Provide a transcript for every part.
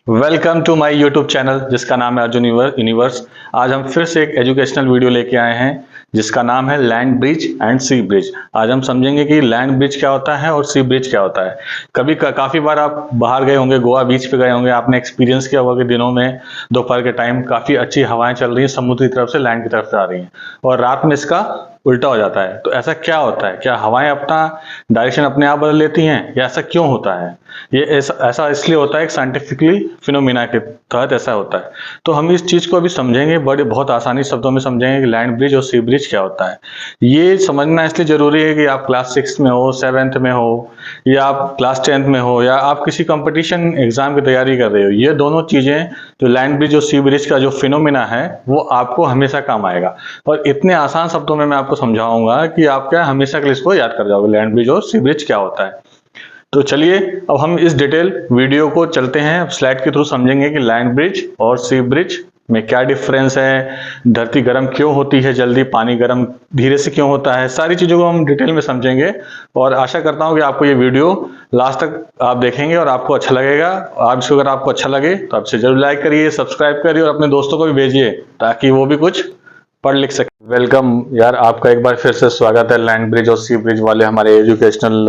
Welcome to my YouTube channel जिसका नाम है अर्जुन यूनिवर्स। आज हम फिर से एक एजुकेशनल वीडियो लेके आए हैं जिसका नाम है land bridge and sea breeze. आज हम समझेंगे कि लैंड ब्रिज क्या होता है और सी ब्रिज क्या होता है। काफ़ी बार आप बाहर गए होंगे, गोवा बीच पे गए होंगे, आपने एक्सपीरियंस किया होगा कि दिनों में दोपहर के टाइम काफ़ी अच्छी हवाएं चल रही हैं, समुद्र की तरफ से लैंड की तरफ से आ रही हैं, और रात में इसका उल्टा हो जाता है। तो ऐसा क्या होता है? क्या हवाएं अपना डायरेक्शन अपने आप बदल लेती हैं, या ऐसा क्यों होता है? ये ऐसा इसलिए होता है कि साइंटिफिकली फिनोमिना के तहत ऐसा होता है। तो हम इस चीज को अभी समझेंगे, बहुत आसानी शब्दों में समझेंगे कि लैंड ब्रिज और सी ब्रिज क्या होता है। ये समझना इसलिए जरूरी है कि आप क्लास 6 में हो, 7th में हो, या आप क्लास 10th में हो, या आप किसी कंपटीशन एग्जाम की तैयारी कर रहे हो। ये दोनों चीजें, जो लैंड ब्रिज और सी ब्रिज का जो फिनोमिना है, वो आपको हमेशा काम आएगा। और इतने आसान शब्दों में मैं आपको समझाऊंगा कि आप क्या हमेशा के लिए इसको याद कर जाओगे, लैंड ब्रिज और सी ब्रिज क्या होता है। तो चलिए अब हम इस डिटेल वीडियो को चलते हैं, स्लाइड के थ्रू समझेंगे कि लैंड ब्रिज और सी ब्रिज में क्या डिफरेंस है, धरती गर्म क्यों होती है जल्दी, पानी गर्म धीरे से क्यों होता है। सारी चीजों को हम डिटेल में समझेंगे, और आशा करता हूं कि आपको ये वीडियो लास्ट तक आप देखेंगे और आपको अच्छा लगेगा। आप इसको अगर आपको अच्छा लगे तो आपसे जरूर लाइक करिए, सब्सक्राइब करिए और अपने दोस्तों को भी भेजिए ताकि वो भी कुछ पढ़ लिख सके। वेलकम यार, आपका एक बार फिर से स्वागत है लैंड ब्रिज और सी ब्रिज वाले हमारे एजुकेशनल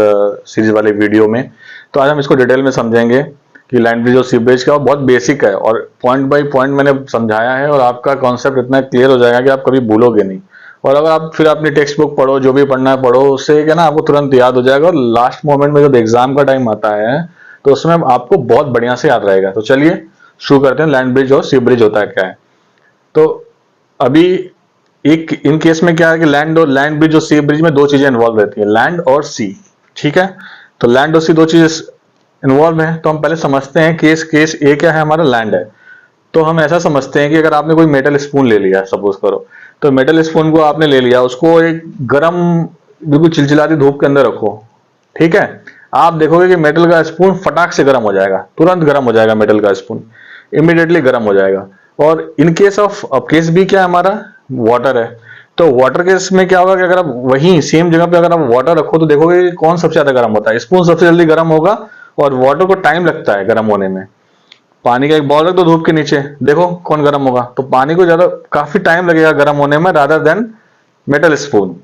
सीरीज वाले वीडियो में। तो आज हम इसको डिटेल में समझेंगे कि लैंड ब्रिज और सी ब्रिज का बहुत बेसिक है, और पॉइंट बाय पॉइंट मैंने समझाया है, और आपका कॉन्सेप्ट इतना क्लियर हो जाएगा कि आप कभी भूलोगे नहीं। और अगर आप फिर अपनी टेक्स्ट बुक पढ़ो, जो भी पढ़ना है पढ़ो, उससे क्या ना आपको तुरंत याद हो जाएगा, और लास्ट मोमेंट में जब एग्जाम का टाइम आता है तो उसमें आपको बहुत बढ़िया से याद रहेगा। तो चलिए शुरू करते हैं, लैंड ब्रिज और सी ब्रिज होता है क्या है। तो अभी एक इन केस में क्या है कि लैंड ब्रिज और सी ब्रिज में दो चीजें इन्वॉल्व रहती है, लैंड और सी। ठीक है, तो लैंड और सी दो चीजें इन्वॉल्व है। तो हम पहले समझते हैं केस ए क्या है, हमारा लैंड है। तो हम ऐसा समझते हैं कि अगर आपने कोई मेटल स्पून ले लिया, सपोज करो, तो मेटल स्पून को आपने ले लिया, उसको एक गरम बिल्कुल चिलचिलाती धूप के अंदर रखो। ठीक है, आप देखोगे कि मेटल का स्पून फटाक से गर्म हो जाएगा, तुरंत गर्म हो जाएगा, मेटल का स्पून इमीडिएटली गर्म हो जाएगा। और इन केस ऑफ, अब केस बी क्या है हमारा, वाटर है। तो वाटर केस में क्या होगा कि अगर आप वहीं सेम जगह पे अगर आप वाटर रखो तो देखोगे कि कौन सबसे ज्यादा गर्म होता है, स्पून सबसे जल्दी गर्म होगा, और वाटर को टाइम लगता है गर्म होने में। पानी का एक बॉल रख दो धूप के नीचे, देखो कौन गर्म होगा, तो पानी को ज्यादा काफी टाइम लगेगा गर्म होने में रादर देन मेटल स्पून।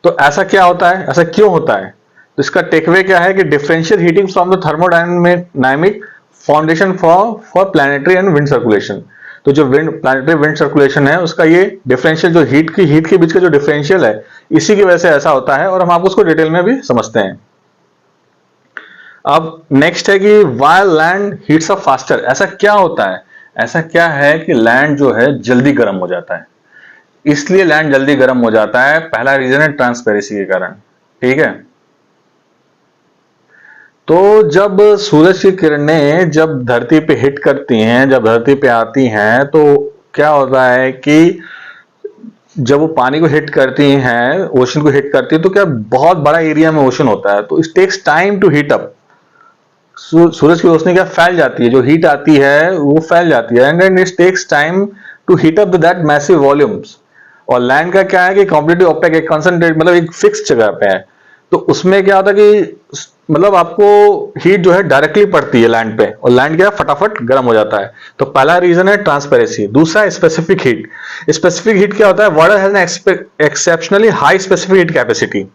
तो ऐसा क्या होता है, ऐसा क्यों होता है? तो इसका टेकअवे क्या है कि differential heating from the thermodynamic foundation for planetary and wind circulation. तो जो प्लैनेटरी विंड सर्कुलेशन है, उसका ये डिफरेंशियल, जो हीट के बीच का जो डिफरेंशियल है, इसी की वजह से ऐसा होता है, और हम आपको उसको डिटेल में भी समझते हैं। अब नेक्स्ट है कि why land heats up faster. ऐसा क्या होता है, ऐसा क्या है कि लैंड जो है जल्दी गर्म हो जाता है? इसलिए लैंड जल्दी गर्म हो जाता है, पहला रीजन है ट्रांसपेरेंसी के कारण। ठीक है, तो जब सूरज की किरणें जब धरती पे हिट करती हैं, जब धरती पे आती हैं, तो क्या होता है कि जब वो पानी को हिट करती हैं, ओशन को हिट करती है, तो क्या बहुत बड़ा एरिया में ओशन होता है, तो it takes time to heat up. सूरज की रोशनी क्या फैल जाती है, जो हीट आती है वो फैल जाती है, and it takes time to heat up that massive volumes. और लैंड का क्या है कि कॉम्प्लीटली ओपेक, एक कंसंट्रेट, मतलब एक फिक्स जगह पे है, तो उसमें क्या होता है कि मतलब आपको हीट जो है डायरेक्टली पड़ती है लैंड पे, और लैंड क्या फटाफट गर्म हो जाता है। तो पहला रीजन है ट्रांसपेरेंसी। दूसरा स्पेसिफिक हीट। स्पेसिफिक हीट क्या होता है, water has an exceptionally high specific heat capacity.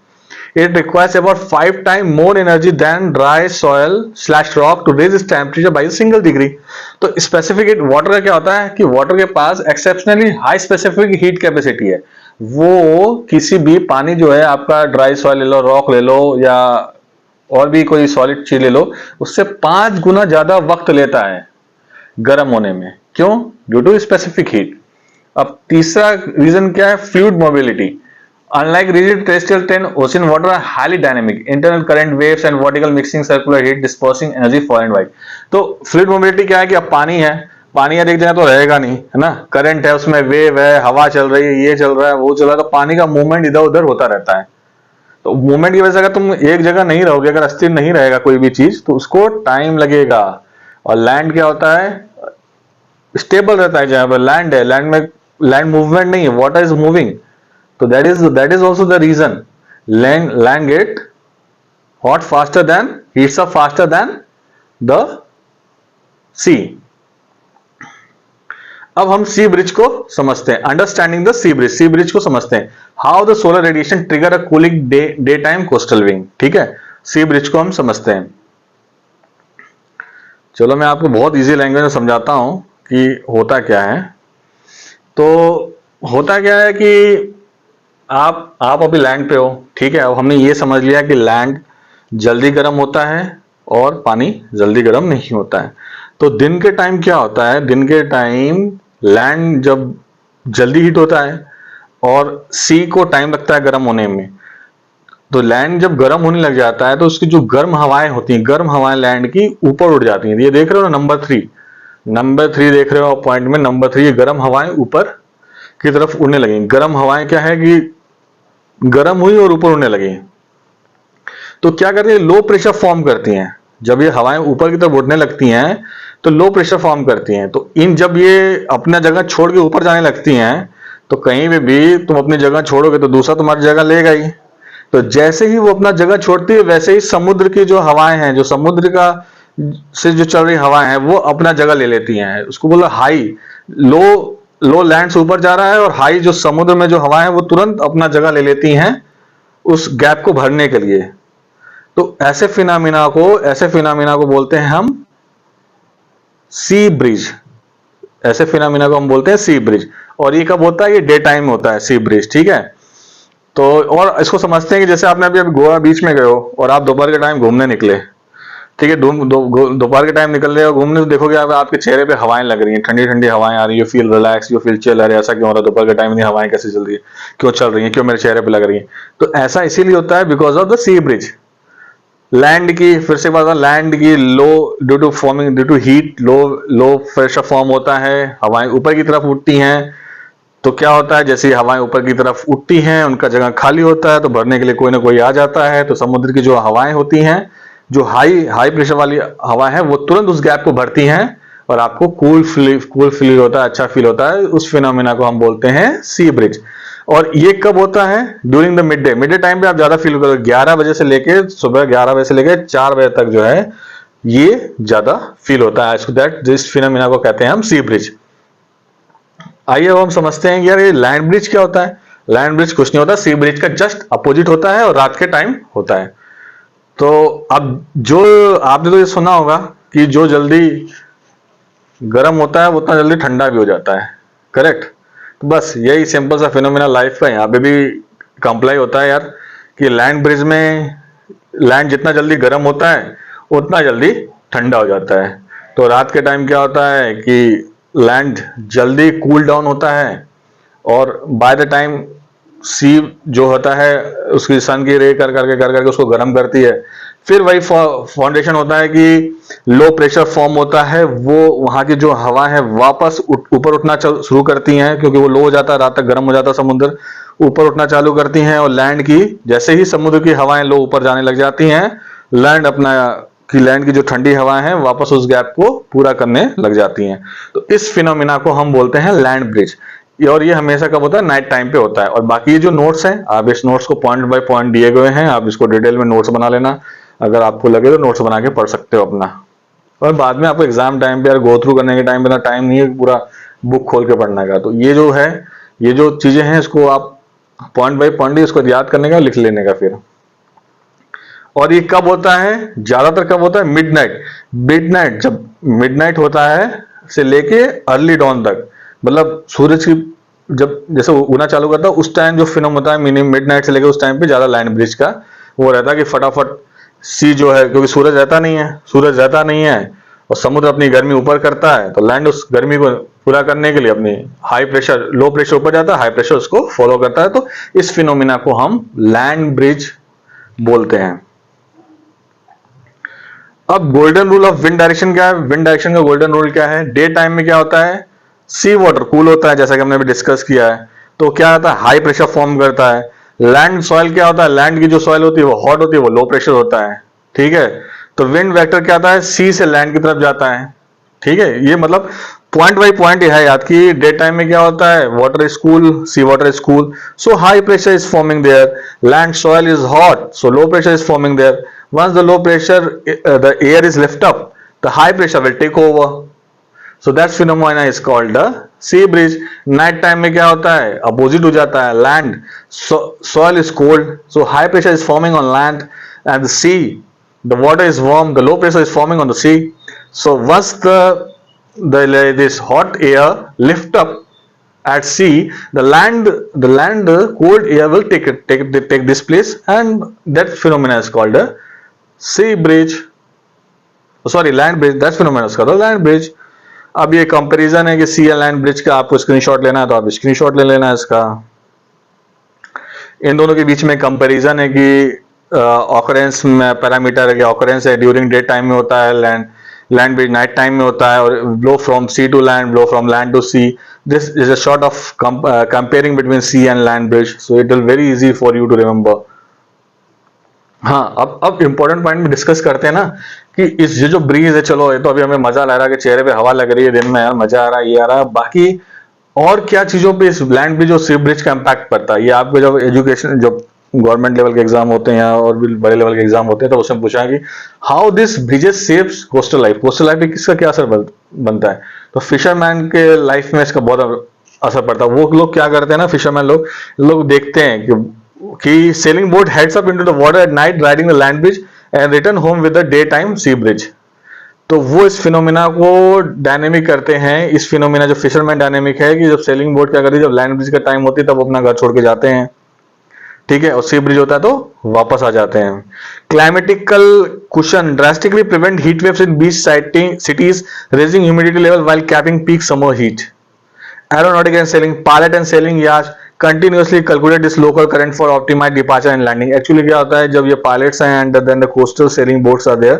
It requires about 5 times more energy than dry soil / rock to raise its temperature by a single degree. तो specific heat water का क्या होता है कि water के पास exceptionally high specific heat capacity है। वो किसी भी पानी जो है, आपका ड्राई सॉइल ले लो, रॉक ले लो, या और भी कोई सॉलिड चीज ले लो, उससे 5 गुना ज्यादा वक्त लेता है गर्म होने में। क्यों? Due to specific heat. अब तीसरा रीजन क्या है, fluid mobility. Unlike rigid terrestrial trend, ocean water are highly dynamic. Internal current waves and vertical mixing circular heat dispersing energy far and wide. तो फ्लूइड मोबिलिटी क्या है कि अब पानी है, पानी यार एक जगह तो रहेगा नहीं, है ना, करंट है, उसमें वेव है, हवा चल रही है, ये चल रहा है, वो चल रहा है, तो पानी का मूवमेंट इधर उधर होता रहता है। तो मूवमेंट की वजह से अगर तुम एक जगह नहीं रहोगे, अगर अस्थिर नहीं रहेगा कोई भी चीज, तो उसको टाइम लगेगा। और लैंड क्या होता है, स्टेबल रहता है। जहां पर लैंड है, लैंड मूवमेंट नहीं है, water is moving. So that is also the reason land get hot faster than, heats up faster than the sea. अब हम सी ब्रिज को समझते हैं, understanding the sea breeze. Sea breeze को समझते हैं, how the solar radiation trigger a cooling day time coastal wind. ठीक है, सी ब्रिज को हम समझते हैं। चलो मैं आपको बहुत इजी लैंग्वेज में समझाता हूं कि होता क्या है। तो होता क्या है कि आप अभी लैंड पे हो, ठीक है। अब हमने ये समझ लिया कि लैंड जल्दी गर्म होता है और पानी जल्दी गर्म नहीं होता है। तो दिन के टाइम क्या होता है, दिन के टाइम लैंड जब जल्दी हीट होता है और सी को टाइम लगता है गर्म होने में। तो लैंड जब गर्म होने लग जाता है तो उसकी जो गर्म हवाएं होती हैं, गर्म हवाएं लैंड की ऊपर उड़ जाती हैं। ये देख रहे हो ना, नंबर 3 देख रहे हो पॉइंट में, नंबर 3, ये गर्म हवाएं ऊपर की तरफ उड़ने लगी। गर्म हवाएं क्या है कि गर्म हुई और ऊपर उड़ने लगी। तो क्या करती है, लो प्रेशर फॉर्म करती हैं। जब ये हवाएं ऊपर की तरफ उड़ने लगती हैं तो लो प्रेशर फॉर्म करती हैं। तो जब ये अपना जगह छोड़ के ऊपर जाने लगती हैं तो कहीं भी तुम अपनी जगह छोड़ोगे तो दूसरा तुम्हारी जगह लेगा ही। तो जैसे ही वो अपना जगह छोड़ती है वैसे ही समुद्र की जो हवाएं हैं, जो समुद्र का से जो चल रही हवाएं हैं, वो अपना जगह ले लेती हैं। उसको बोला हाई। लो लैंड से ऊपर जा रहा है और हाई जो समुद्र में जो हवाएं हैं वो तुरंत अपना जगह ले लेती हैं उस गैप को भरने के लिए। तो ऐसे फिनोमिना को बोलते हैं हम सी ब्रिज। ऐसे फिनोमिना को हम बोलते हैं सी ब्रिज। और ये कब होता है, ये डे टाइम में होता है सी ब्रिज। ठीक है, तो और इसको समझते हैं कि जैसे आपने अभी गोवा बीच में गए हो और आप दोपहर के टाइम घूमने निकले, ठीक है, दोपहर के टाइम निकल रहे हो घूमने, तो देखोगे आपके चेहरे पे हवाएं लग रही हैं, ठंडी ठंडी हवाएं आ रही है, you feel relax, you feel chill. अरे ऐसा क्यों हो रहा है, दोपहर के टाइम इतनी हवाएं कैसे चल रही है, क्यों चल रही है, क्यों मेरे चेहरे पे लग रही है। तो ऐसा इसीलिए होता है because of the sea breeze. Land की, फिर से बात, लैंड की low due to heat low pressure form होता है, हवाएं ऊपर की तरफ उठती हैं। तो क्या होता है, जैसे हवाएं ऊपर की तरफ उठती हैं उनका जगह खाली होता है, तो भरने के लिए कोई ना कोई आ जाता है। तो समुद्र की जो हवाएं होती हैं, जो हाई प्रेशर वाली हवा है, वो तुरंत उस गैप को भरती हैं और आपको कूल फील होता है, अच्छा फील होता है। उस फिनोमिना को हम बोलते हैं सी ब्रिज। और ये कब होता है, during the mid day time पे आप ज्यादा फील करोगे। 11 बजे से लेके सुबह 11 बजे से लेके 4 बजे तक जो है ये ज्यादा फील होता है। दिस फिनोमिना को कहते हैं हम सी ब्रिज। आइए अब हम समझते हैं कि यार ये लैंड ब्रिज क्या होता है। लैंड ब्रिज कुछ नहीं होता, सी ब्रिज का जस्ट अपोजिट होता है और रात के टाइम होता है। तो अब जो आपने तो ये सुना होगा कि जो जल्दी गर्म होता है वो उतना जल्दी ठंडा भी हो जाता है, करेक्ट। तो बस यही सिंपल सा फिनोमिना लाइफ का यहाँ पे भी कंप्लाई होता है यार, कि लैंड ब्रिज में लैंड जितना जल्दी गर्म होता है उतना जल्दी ठंडा हो जाता है। तो रात के टाइम क्या होता है कि लैंड जल्दी कूल डाउन होता है और बाय द टाइम सी जो होता है उसकी सन की रे कर करके उसको गर्म करती है। फिर वही फाउंडेशन होता है कि लो प्रेशर फॉर्म होता है, वो वहां की जो हवा है वापस ऊपर उठना शुरू करती हैं, क्योंकि वो लो हो जाता है, रात तक गर्म हो जाता है समुद्र, ऊपर उठना चालू करती हैं। और लैंड की जैसे ही समुद्र की हवाएं लो ऊपर जाने लग जाती हैं, लैंड की जो ठंडी हवाएं हैं वापस उस गैप को पूरा करने लग जाती हैं। तो इस फिनोमिना को हम बोलते हैं लैंड ब्रिज। और ये हमेशा कब होता है, नाइट टाइम पे होता है। और बाकी ये जो नोट्स हैं, आप इस नोट्स को पॉइंट बाय पॉइंट दिए गए हैं, आप इसको डिटेल में नोट्स बना लेना। अगर आपको लगे तो नोट्स बना के पढ़ सकते हो अपना। और बाद में आपको एग्जाम टाइम पे यार गो थ्रू करने के टाइम पे ना टाइम नहीं है पूरा बुक खोल के पढ़ने का। तो ये जो है, ये जो चीजें हैं इसको आप पॉइंट बाय पॉइंट इसको याद करने का, लिख लेने का फिर। और ये कब होता है, ज्यादातर कब होता है, मिडनाइट। जब मिडनाइट होता है से लेके अर्ली डॉन तक, मतलब सूरज की जब जैसे उगना चालू करता है उस टाइम जो फिनोम होता है, मिनिमम मिडनाइट से लेके उस टाइम पे ज्यादा लैंड ब्रिज का वो रहता है कि फटाफट सी जो है, क्योंकि सूरज रहता नहीं है और समुद्र अपनी गर्मी ऊपर करता है, तो लैंड उस गर्मी को पूरा करने के लिए अपनी लो प्रेशर ऊपर जाता है, हाई प्रेशर उसको फॉलो करता है। तो इस फिनोमिना को हम लैंड ब्रिज बोलते हैं। अब golden rule of wind direction क्या है, विंड डायरेक्शन का गोल्डन रूल क्या है। डे टाइम में क्या होता है, सी वाटर कूल होता है, जैसा कि हमने अभी डिस्कस किया है। तो क्या होता है, हाई प्रेशर फॉर्म करता है। लैंड सॉइल क्या होता है, लैंड की जो सॉइल होती है वो हॉट होती है, वो लो प्रेशर होता है, ठीक है। तो विंड वेक्टर क्या होता है, सी से लैंड की तरफ जाता है, ठीक है। ये मतलब पॉइंट बाई पॉइंट है याद की। डे टाइम में क्या होता है, water is cool, sea water is cool, so high pressure is forming there. Land soil is hot, so low pressure is forming there. Once the low pressure the air is lift up, the high pressure will take over. So that phenomena is called the sea breeze. Night time में क्या होता है, opposite हो जाता है, land soil is cold, so high pressure is forming on land, and the sea, the water is warm, the low pressure is forming on the sea. So once this hot air lift up at sea, the land cold air will take this place, and that phenomena is called a sea breeze. Sorry, land bridge. That phenomena is called land bridge. अब ये comparison है कि सी and land bridge का आपको screenshot लेना है तो आप स्क्रीनशॉट ले लेना है इसका। इन दोनों के बीच में कंपैरिजन है कि ऑकरेंस में पैरामीटर है कि ऑकरेंस है ड्यूरिंग डे टाइम में होता है, लैंड ब्रिज नाइट टाइम में होता है, और blow from sea to land, blow from land to sea. This is a sort of comparing between sea and land breeze, so it will very easy for you to remember. हाँ, अब important point में discuss करते हैं ना कि इस ये जो ब्रीज है, चलो ये तो अभी हमें मजा लग रहा है कि चेहरे पे हवा लग रही है दिन में, यार मजा आ रहा है, ये आ रहा है, बाकी और क्या चीजों पे इस लैंड ब्रिज और सी ब्रिज का इम्पैक्ट पड़ता है। ये आपके जब एजुकेशन, जब गवर्नमेंट लेवल के एग्जाम होते हैं और भी बड़े लेवल के एग्जाम होते हैं तो उसमें पूछा है कि how this bridges saves coastal life, coastal life पे किसका क्या असर बनता है। तो फिशरमैन के लाइफ में इसका बहुत असर पड़ता है। वो लोग क्या करते हैं ना, फिशरमैन लोग देखते हैं कि sailing boat heads up into the water at night riding the land bridge and return home with the day time sea bridge. तो वो इस फिनोमिना को डायनेमिक करते हैं। इस फिनोमिना जो फिशरमैन डायनेमिक है कि जब सेलिंग बोट क्या करती है, जब लैंड ब्रिज का टाइम होती है तब अपना घर छोड़ के जाते हैं, ठीक है, और सी ब्रिज होता है तो वापस आ जाते हैं। Climatical cushion drastically prevent heat waves in beach cities, raising humidity level while capping peak summer heat. Aeronautic and sailing, pilot and sailing yachts continuously calculate this local current for optimized departure and landing. Actually क्या होता है, जब ये pilots हैं and then the coastal sailing boats are there,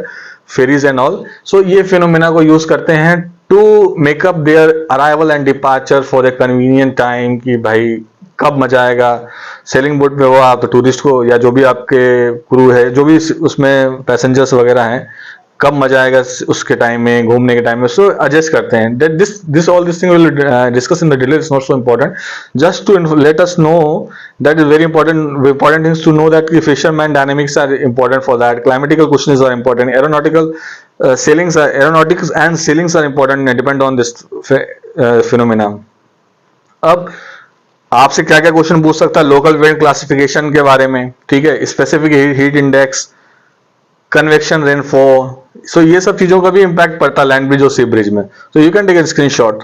ferries and all, so ये phenomena को use करते हैं to make up their arrival and departure for a convenient time कि भाई कब मजा आएगा। सेलिंग बोट पे हो आप तो टूरिस्ट को या जो भी आपके क्रू है, जो भी उसमें पैसेंजर्स वगैरह हैं, कब मजा आएगा उसके टाइम में, घूमने के टाइम में, सो एडजस्ट करते हैं। That this all this thing will discuss in the detail, it's not so important, just to let us know that is very important things to know that कि fisherman dynamics are important for that, climatical questions are important, aeronautics and sailings are important, depend on this phenomena. अब आपसे क्या क्या question पूछ सकता है, local wind classification के बारे में, ठीक है, specific heat index, convection rainfall, so ये सब चीजों का भी इंपैक्ट पड़ता है लैंड ब्रिज और सी ब्रिज में। तो you can take a screenshot,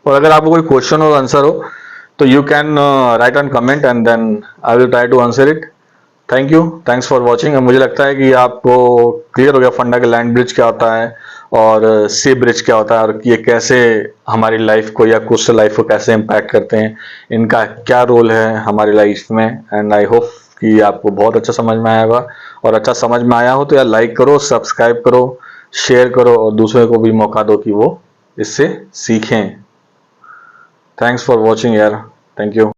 और अगर आपको कोई क्वेश्चन हो आंसर हो तो you can write on comment and then I will try to answer it. Thank you, thanks for watching. मुझे लगता है कि आपको क्लियर हो गया फंडा कि लैंड ब्रिज क्या होता है और सी ब्रिज क्या होता है, और ये कैसे हमारी लाइफ को या कोस्टल लाइफ को कैसे इम्पैक्ट करते हैं, इनका क्या रोल है हमारी लाइफ में। एंड आई होप कि आपको बहुत अच्छा समझ में आया होगा, और अच्छा समझ में आया हो तो यार लाइक करो, सब्सक्राइब करो, शेयर करो, और दूसरे को भी मौका दो कि वो इससे सीखें। थैंक्स फॉर वॉचिंग यार, थैंक यू।